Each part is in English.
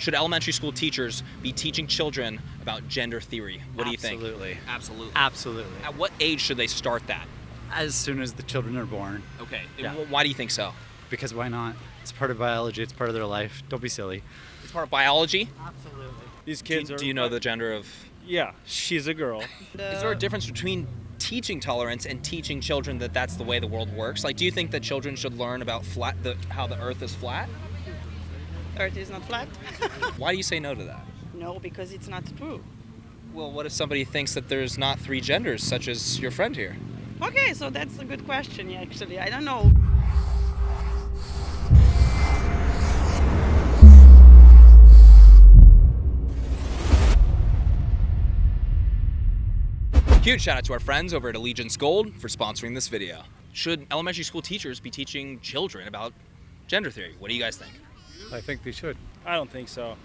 Should elementary school teachers be teaching children about gender theory? What do you think? Absolutely. Absolutely. At what age should they start that? As soon as the children are born. Okay. Yeah. Why do you think so? Because why not? It's part of biology. It's part of their life. Don't be silly. It's part of biology. Absolutely. These kids Do you know the gender of? Yeah, she's a girl. Is there a difference between teaching tolerance and teaching children that that's the way the world works? Like, do you think that children should learn about how the Earth is flat? Earth is not flat? Why do you say no to that? No, because it's not true. Well, what if somebody thinks that there's not three genders, such as your friend here? Okay, so that's a good question, actually. I don't know. Huge shout out to our friends over at Allegiance Gold for sponsoring this video. Should elementary school teachers be teaching children about gender theory? What do you guys think? I think they should. I don't think so.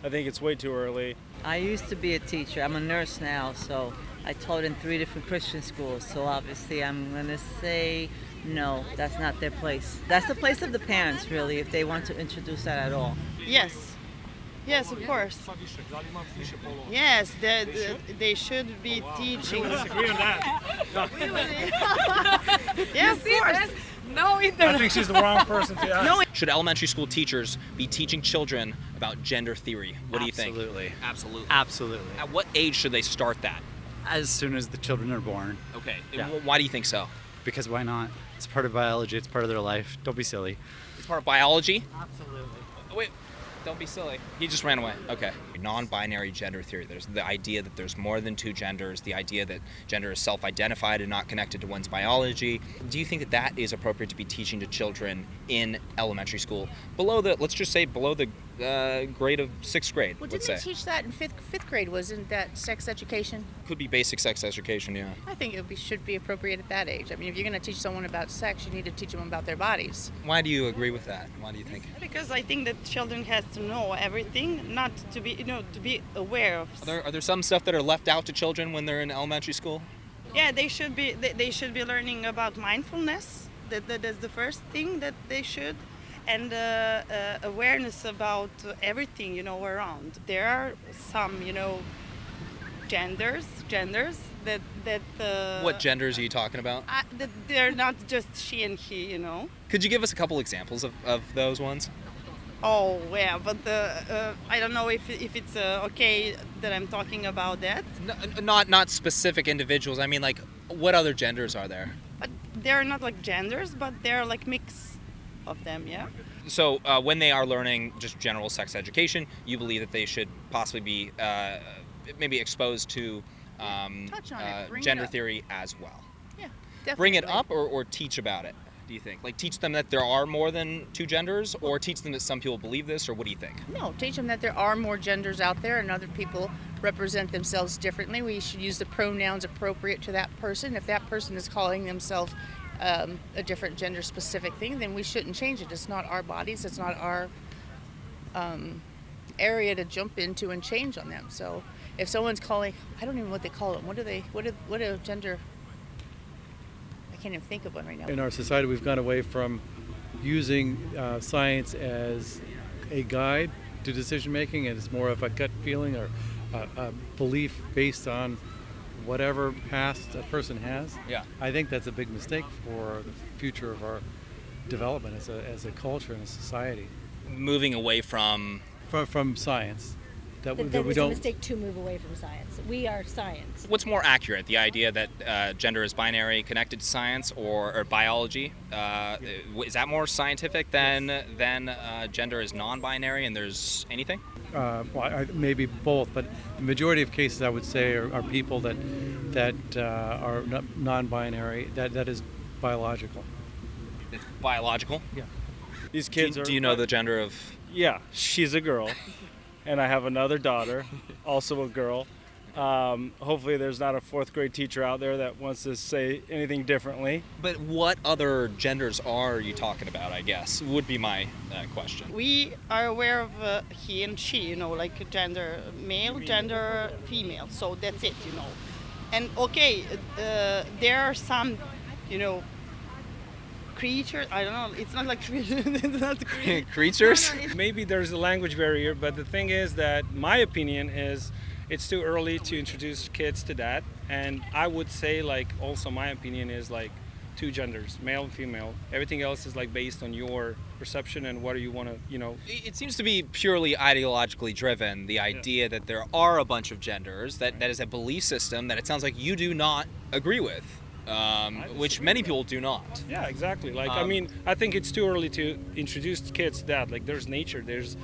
I think it's way too early. I used to be a teacher. I'm a nurse now, so I taught in 3 different Christian schools. So obviously I'm going to say no, that's not their place. That's the place of the parents, really, if they want to introduce that at all. Yes. Yes, of course. Yes, they should be teaching. Disagree on that. Yeah, of course. No, I think she's the wrong person to ask. No, Should elementary school teachers be teaching children about gender theory? What do you think? Absolutely. Absolutely. At what age should they start that? As soon as the children are born. Okay. Yeah. Why do you think so? Because why not? It's part of biology. It's part of their life. Don't be silly. It's part of biology. Absolutely. Wait, don't be silly. He just ran away. Okay. Non-binary gender theory. There's the idea that there's more than two genders, the idea that gender is self-identified and not connected to one's biology. Do you think that that is appropriate to be teaching to children in elementary school? Let's just say below the grade of 6th grade, Well, let's didn't say. they teach that in fifth grade? Wasn't that sex education? Could be basic sex education, yeah. I think should be appropriate at that age. I mean, if you're going to teach someone about sex, you need to teach them about their bodies. Why do you agree with that? Why do you think? because I think that children has to know everything, not to be, to be aware of. Are there some stuff that are left out to children when they're in elementary school? Yeah, they should be learning about mindfulness. That is the first thing that they should. And awareness about everything, around. There are some, genders that What genders are you talking about? that they're not just she and he, Could you give us a couple examples of those ones? Oh, yeah, but I don't know if it's okay that I'm talking about that. Not specific individuals. I mean, like, what other genders are there? But they're not like genders, but they're like mix of them, yeah? So when they are learning just general sex education, you believe that they should possibly be maybe exposed to Touch on it. Bring it gender up. theory as well. Yeah, definitely. Bring it up or teach about it, do you think? Like, teach them that there are more than two genders, or teach them that some people believe this, or what do you think? No, teach them that there are more genders out there and other people represent themselves differently. We should use the pronouns appropriate to that person. If that person is calling themselves a different gender specific thing, then we shouldn't change it. It's not our bodies. It's not our area to jump into and change on them. So if someone's calling, I don't even know what they call them. What a gender? I can't even think of one right now. In our society, we've gone away from using science as a guide to decision making, and it's more of a gut feeling or a belief based on whatever past a person has. Yeah. I think that's a big mistake for the future of our development as a culture and a society. Moving away from science. That we It's a don't. mistake to move away from science. We are science. what's more accurate, the idea that gender is binary connected to science or biology? Is that more scientific than gender is non-binary and there's anything? Maybe both, but the majority of cases I would say are people that are non-binary. That is biological. It's biological? Yeah. These kids Do you know the gender of? Yeah, she's a girl. And I have another daughter, also a girl. Hopefully there's not a 4th grade teacher out there that wants to say anything differently. But what other genders are you talking about, I guess, would be my question. We are aware of he and she, like gender male, gender female. So that's it, And okay, there are some, creature. I don't know. It's not like creature. It's not creature. Creatures? No, no, it's- Maybe there's a language barrier, but the thing is that my opinion is it's too early to introduce kids to that. And I would say, like, also my opinion is like two genders, male and female. Everything else is like based on your perception and what do you want to. It seems to be purely ideologically driven, the idea that there are a bunch of genders, that is a belief system that it sounds like you do not agree with, which many people do not. Yeah, exactly. Like, I mean, I think it's too early to introduce kids to that. Like, there's nature, there's,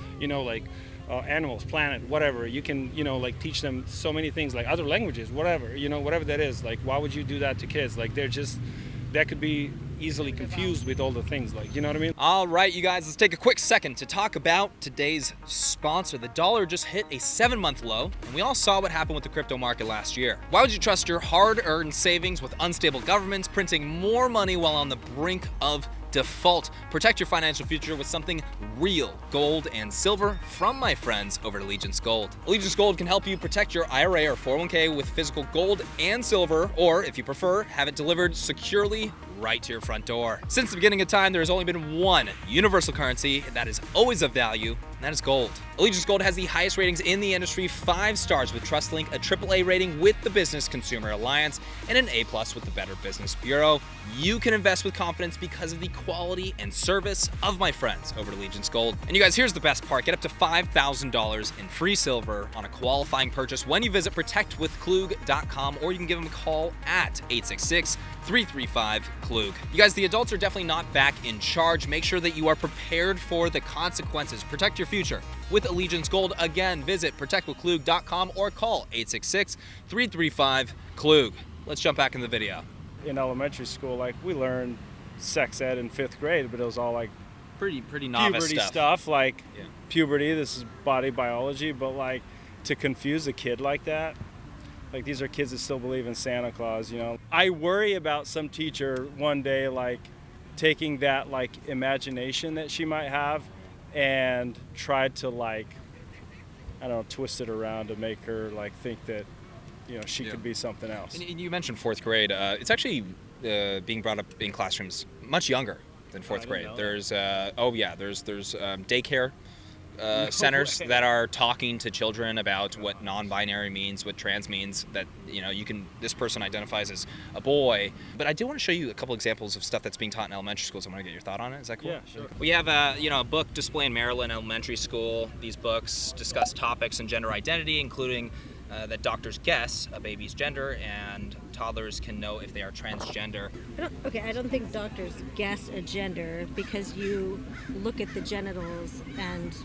animals, planet, whatever. You can, like, teach them so many things, like other languages, whatever, whatever that is. Like, why would you do that to kids? Like, that could be easily confused with all the things, like, you know what I mean? All right, you guys, let's take a quick second to talk about today's sponsor. The dollar just hit a 7-month low, and we all saw what happened with the crypto market last year. Why would you trust your hard-earned savings with unstable governments printing more money while on the brink of default? Protect your financial future with something real, gold and silver from my friends over at Allegiance Gold. Allegiance Gold can help you protect your IRA or 401k with physical gold and silver, or if you prefer, have it delivered securely right to your front door. Since the beginning of time, there has only been one universal currency that is always of value, and that is gold. Allegiance Gold has the highest ratings in the industry, 5 stars with TrustLink, a AAA rating with the Business Consumer Alliance, and an A+ with the Better Business Bureau. You can invest with confidence because of the quality and service of my friends over at Allegiance Gold. And you guys, here's the best part. Get up to $5,000 in free silver on a qualifying purchase when you visit protectwithklug.com, or you can give them a call at 866-335-KLUG. You guys, the adults are definitely not back in charge. Make sure that you are prepared for the consequences. Protect your future with Allegiance Gold. Again, visit protectwithklug.com or call 866-335-KLUG. Let's jump back in the video. In elementary school, like, we learned sex ed in 5th grade, but it was all like Pretty novice puberty stuff, like puberty, this is body biology, but like to confuse a kid like that, like, these are kids that still believe in Santa Claus, I worry about some teacher one day, like, taking that, like, imagination that she might have and try to, like, I don't know, twist it around to make her, like, think that, she could be something else. And you mentioned 4th grade. It's actually being brought up in classrooms much younger than 4th grade. There's daycare centers that are talking to children about what non-binary means, what trans means, that this person identifies as a boy. But I do want to show you a couple examples of stuff that's being taught in elementary schools. I want to get your thought on it. Is that cool? Yeah, sure. We have a book display in Maryland Elementary School. These books discuss topics in gender identity, including that doctors guess a baby's gender and toddlers can know if they are transgender. I don't think doctors guess a gender, because you look at the genitals and,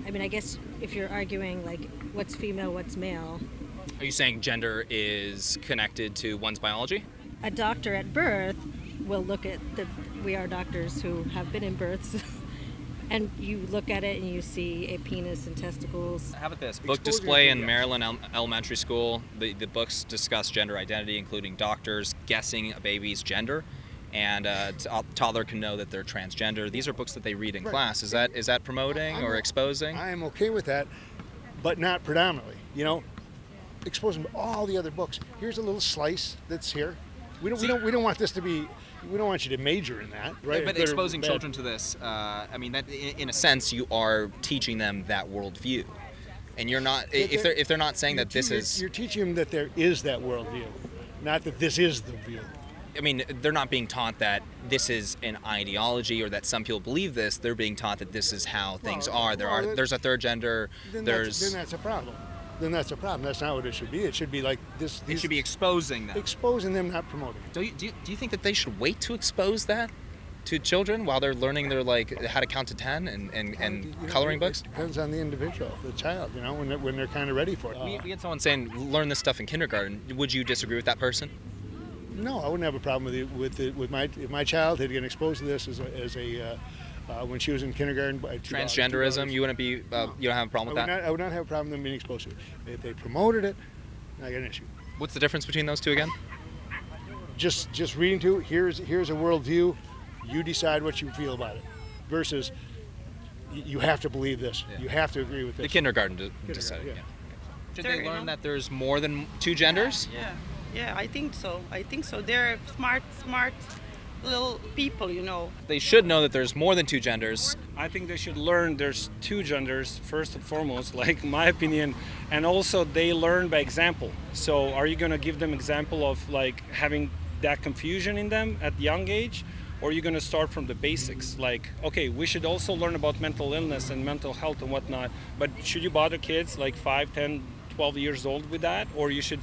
I guess if you're arguing, like, what's female, what's male. Are you saying gender is connected to one's biology? A doctor at birth will look at we are doctors who have been in births, and you look at it and you see a penis and testicles. How about this? Book display in Maryland Elementary School. The books discuss gender identity, including doctors guessing a baby's gender, and a toddler can know that they're transgender. These are books that they read in class. Is that promoting or exposing? I am okay with that, but not predominantly. Exposing all the other books. Here's a little slice that's here. We don't want this to be. We don't want you to major in that, right? But exposing children to this, that in a sense, you are teaching them that worldview, and you're not. If they're not saying that this is, you're teaching them that there is that worldview, not that this is the view. They're not being taught that this is an ideology or that some people believe this. They're being taught that this is how things are. There's a third gender. Then that's a problem. That's not what it should be. It should be like this. It should be exposing them. Exposing them, not promoting. Do you think that they should wait to expose that to children while they're learning their, like, how to count to 10 and coloring books? It depends on the individual, the child. When they're kind of ready for it. We had someone saying learn this stuff in kindergarten. Would you disagree with that person? No, I wouldn't have a problem if my child had been exposed to this as a when she was in kindergarten. Transgenderism, you wouldn't be. You don't have a problem with that. I would not have a problem with them being exposed to it. If they promoted it, I got an issue. What's the difference between those two again? Just reading to here's a worldview. You decide what you feel about it. Versus, you have to believe this. Yeah. You have to agree with this. The kindergarten decided. Yeah. Should they learn that there's more than 2 genders? Yeah, I think so. They're smart little people, you know. They should know that there's more than two genders. I think they should learn there's two genders first and foremost, like my opinion, and also they learn by example. So are you going to give them example of like having that confusion in them at young age, or are you going to start from the basics? Like, okay, we should also learn about mental illness and mental health and whatnot, but should you bother kids like 5, 10, 12 years old with that, or you should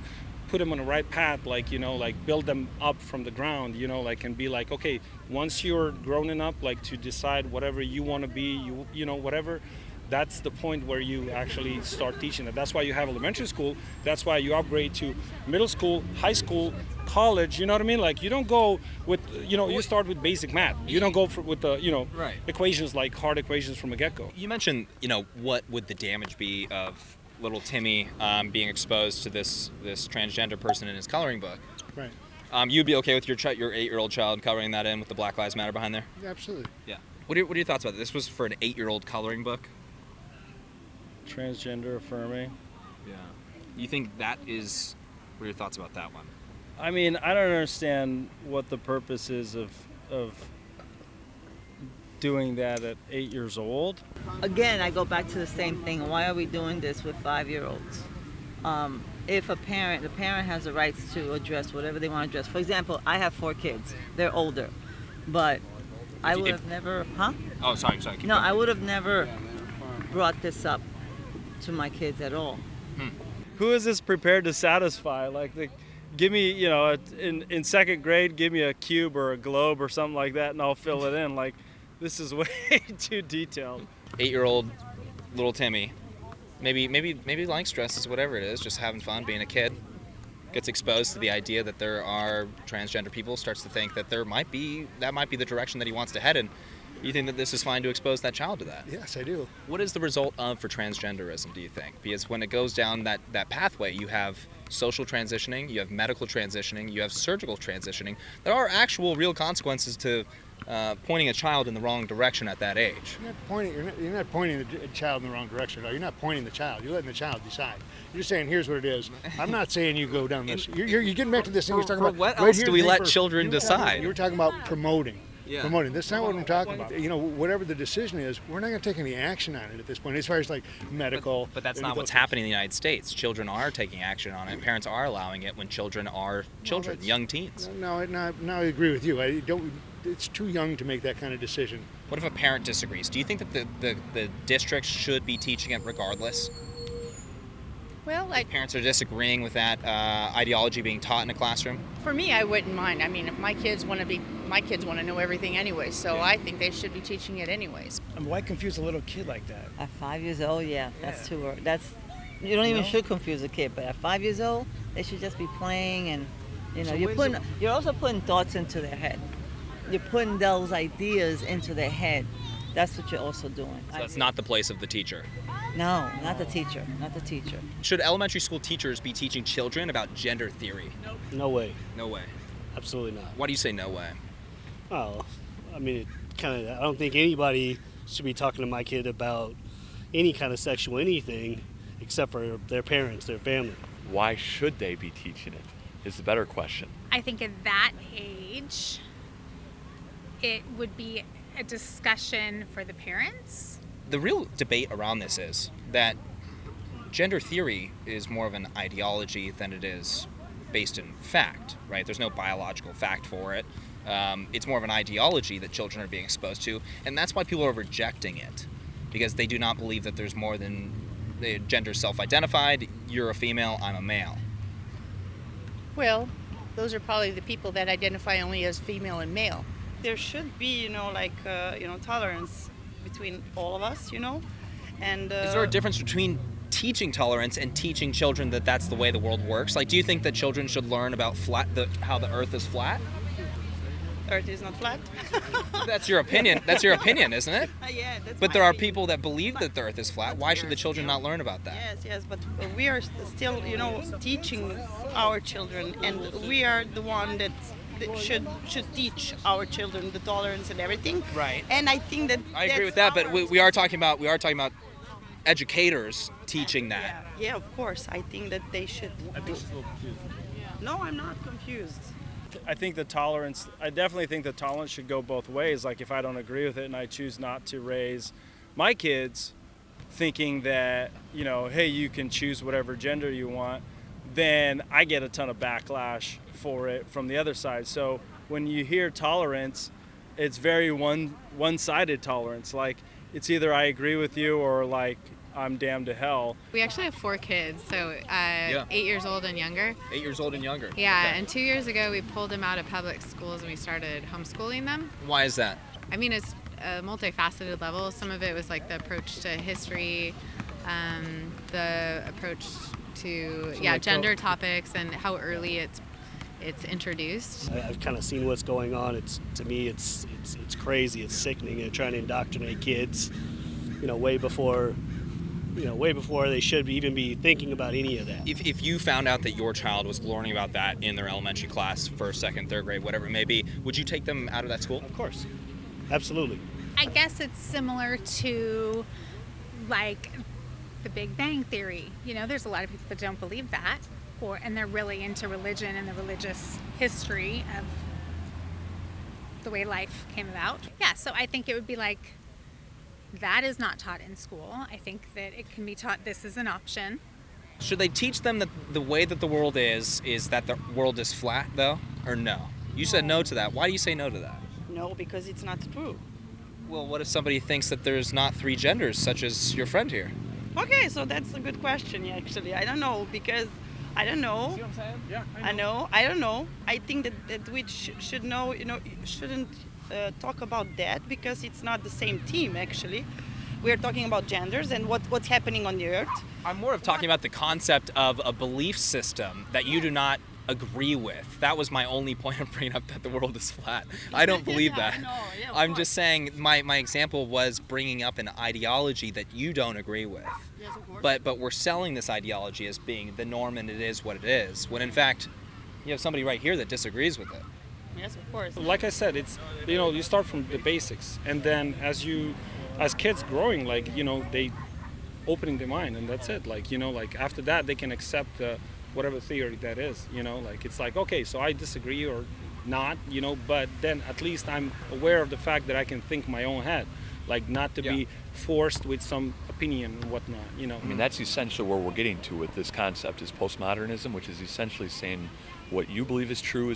put them on the right path, like, you know, like build them up from the ground, you know, like, and be like, okay, once you're grown enough, like to decide whatever you want to be, you know, whatever, that's the point where you actually start teaching it. That's why you have elementary school. That's why you upgrade to middle school, high school, college. You know what I mean? Like, you don't go with, you know, you start with basic math. You don't go with the, you know, Right. equations, like hard equations from the get-go. You mentioned, you know, what would the damage be of little Timmy being exposed to this transgender person in his coloring book? Right. You'd be okay with your 8-year-old child coloring that in with the Black Lives Matter behind there? Absolutely. Yeah. What are your thoughts about this? This was for an 8-year-old coloring book. Transgender affirming. Yeah. You think that is? What are your thoughts about that one? I mean, I don't understand what the purpose is of doing that at 8 years old. Again, I go back to the same thing. Why are we doing this with 5-year-olds? If the parent has the rights to address whatever they want to address. For example, I have 4 kids. They're older, but I would have never, Oh, sorry. Keep No, going. I would have never brought this up to my kids at all. Who is this prepared to satisfy? Like, give me, you know, in second grade, give me a cube or a globe or something like that, and I'll fill it in. Like, this is way too detailed. 8-year-old little Timmy, maybe likes dresses, whatever it is, just having fun, being a kid, gets exposed to the idea that there are transgender people, starts to think that that might be the direction that he wants to head in. You think that this is fine to expose that child to that? Yes, I do. What is the result for transgenderism, do you think? Because when it goes down that pathway, you have social transitioning, you have medical transitioning, you have surgical transitioning. There are actual real consequences to pointing a child in the wrong direction at that age. You're not pointing the child in the wrong direction. No, you're not pointing the child. You're letting the child decide. You're saying, here's what it is. I'm not saying you go down this. You're getting back to this thing you're talking about. What Right else here, do we thing let first. children decide? You were talking about promoting. Yeah. Promoting. That's not what I'm talking about. You know, whatever the decision is, we're not going to take any action on it at this point, as far as like medical. But that's not what's happening in the United States. Children are taking action on it. Parents are allowing it when children are children, young teens. No, I agree with you. I don't. It's too young to make that kind of decision. What if a parent disagrees? Do you think that the district should be teaching it regardless? Well, Parents are disagreeing with that ideology being taught in a classroom? for me, I wouldn't mind. I mean, if my kids want to know everything anyway, so I think they should be teaching it anyways. Why confuse a little kid like that? At 5 years old, that's too early. You don't even should confuse a kid, but at 5 years old, they should just be playing, and you know, you're also putting thoughts into their head. You're putting those ideas into their head. That's what you're also doing. So that's not the place of the teacher. No, not the teacher. Not the teacher. Should elementary school teachers be teaching children about gender theory? No way. No way. Absolutely not. Why do you say no way? Oh, I mean, I don't think anybody should be talking to my kid about any kind of sexual anything except for their parents, their family. Why should they be teaching it is the better question. I think at that age, it would be a discussion for the parents. The real debate around this is that gender theory is more of an ideology than it is based in fact, right? There's no biological fact for it. It's more of an ideology that children are being exposed to, and that's why people are rejecting it, because they do not believe that there's more than the gender self-identified. You're a female, I'm a male. Well, those are probably the people that identify only as female and male. There should be, tolerance between all of us, and Is there a difference between teaching tolerance and teaching children that that's the way the world works? Like, do you think that children should learn about how the Earth is flat? Earth is not flat. That's your opinion. That's your opinion, isn't it? Yeah, that's But my there are opinion. people that believe that the Earth is flat. Why should the children not learn about that? Yes, but we are still, teaching our children, and we are the one that should teach our children the tolerance and everything. Right. And I think that I agree with that, but we are talking about educators teaching that. Yeah, of course. I think that they should. No, I'm not confused. I definitely think the tolerance should go both ways. Like if I don't agree with it and I choose not to raise my kids thinking that, hey, you can choose whatever gender you want, then I get a ton of backlash for it from the other side. So when you hear tolerance, it's very one-sided tolerance. Like it's either I agree with you or like I'm damned to hell. We actually have 4 kids, so 8 years old and younger. 8 years old and younger. Yeah, Okay. and 2 years ago we pulled them out of public schools and we started homeschooling them. Why is that? I mean, it's a multifaceted level. Some of it was like the approach to history, the approach to gender topics and how early it's introduced. I've kind of seen what's going on. To me, it's crazy. It's sickening. They're trying to indoctrinate kids, way before they should even be thinking about any of that. If you found out that your child was learning about that in their elementary class, first, second, third grade, whatever it may be, would you take them out of that school? Of course. Absolutely. I guess it's similar to like the Big Bang Theory. There's a lot of people that don't believe that, and they're really into religion and the religious history of the way life came about. Yeah, so I think it would be like, that is not taught in school. I think that it can be taught this is an option. Should they teach them that the way that the world is that the world is flat, though, or no? You said no to that. Why do you say no to that? No, because it's not true. Well, what if somebody thinks that there's not 3 genders, such as your friend here? Okay, so that's a good question, actually. I don't know, because I don't know. See what I'm saying? Yeah, I know. I don't know. I think that we should know, shouldn't talk about that because it's not the same team, actually. We're talking about genders and what's happening on the earth. I'm more of talking about the concept of a belief system that you do not agree with. That was my only point of bringing up that the world is flat. I don't believe that. I'm just saying my example was bringing up an ideology that you don't agree with. Yes, of course. But we're selling this ideology as being the norm and it is what it is, when in fact you have somebody right here that disagrees with it. Yes, of course. Like I said, it's you start from the basics, and then as kids growing, they opening their mind, and that's it. After that they can accept whatever theory that is. It's like, okay, so I disagree or not, but then at least I'm aware of the fact that I can think my own head, not to be forced with some opinion and whatnot. I mean, that's essentially where we're getting to with this concept is post-modernism, which is essentially saying what you believe is true,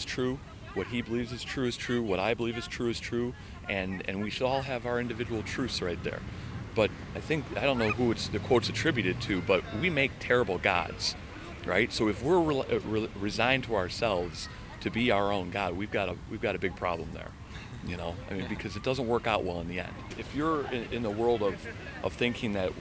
what he believes is true, what I believe is true, and we should all have our individual truths right there. But I don't know who the quote's attributed to, but we make terrible gods, right? So if we're resigned to ourselves to be our own God, we've got a big problem there, because it doesn't work out well in the end. If you're in the world of thinking that,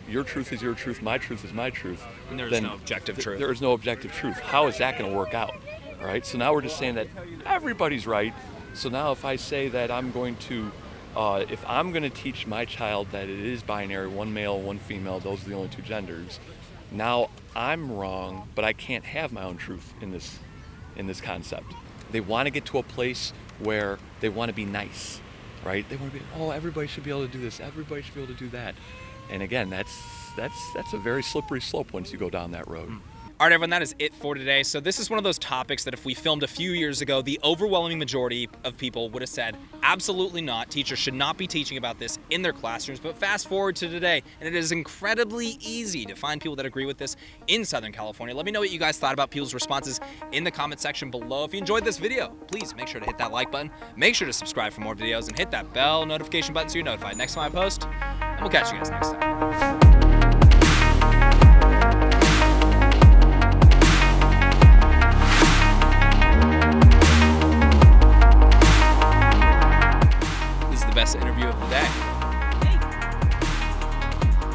your truth is your truth, my truth is my truth, And there's no objective truth. There is no objective truth. How is that going to work out? All right, so now we're just saying that everybody's right. So now if I say that I'm going to teach my child that it is binary, one male, one female, those are the only 2 genders, now I'm wrong, but I can't have my own truth in this concept. They want to get to a place where they want to be nice, right? They want to be, everybody should be able to do this, everybody should be able to do that. And again, that's a very slippery slope once you go down that road. All right, everyone, that is it for today. So this is one of those topics that if we filmed a few years ago, the overwhelming majority of people would have said, absolutely not. Teachers should not be teaching about this in their classrooms. But fast forward to today, and it is incredibly easy to find people that agree with this in Southern California. Let me know what you guys thought about people's responses in the comment section below. If you enjoyed this video, please make sure to hit that like button. Make sure to subscribe for more videos and hit that bell notification button so you're notified next time I post. And we'll catch you guys next time. Best interview of the day.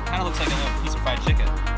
Kind of looks like a little piece of fried chicken.